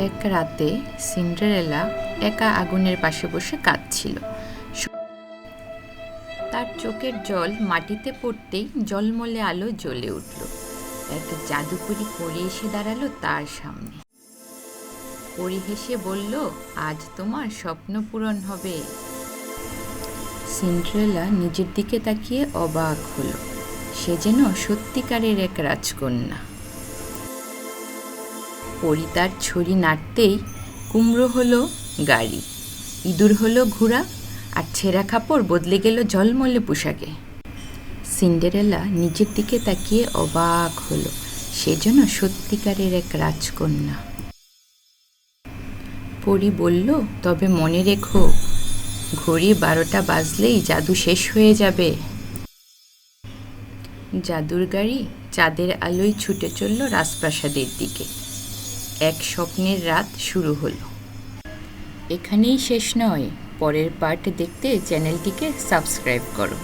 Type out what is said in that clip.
এক রাতে সিন্ডারেলা একা আগুনের পাশে বসে কাঁদছিল। তার চোখের জল মাটিতে পড়তেই ঝলমলে আলো জ্বলে উঠল। এক জাদুকরি পরী এসে দাঁড়ালো তার সামনে। পরী হেসে বলল, আজ তোমার স্বপ্ন পূরণ হবে। সিন্ডারেলা নিজের দিকে তাকিয়ে অবাক হলো। সে যেন সত্যিকারের এক রাজকন্যা। পরী তার ছড়ি নাড়তেই কুমড়ো হলো গাড়ি, ইঁদুর হলো ঘোড়া, আর ছেঁড়া কাপড় বদলে গেল ঝলমলে পোশাকে। সিন্ডারেলা নিজের দিকে তাকিয়ে অবাক হলো। সে যেন সত্যিকারের এক রাজকন্যা। পরী বলল, তবে মনে রেখো, ঘড়ি 12টা বাজলেই জাদু শেষ হয়ে যাবে। জাদুর গাড়ি চাঁদের আলোয় ছুটে চলল রাজপ্রাসাদের দিকে। এক স্বপ্নের রাত শুরু হলো। এখানেই শেষ নয়, পরের পার্ট দেখতে চ্যানেলটিকে সাবস্ক্রাইব করো।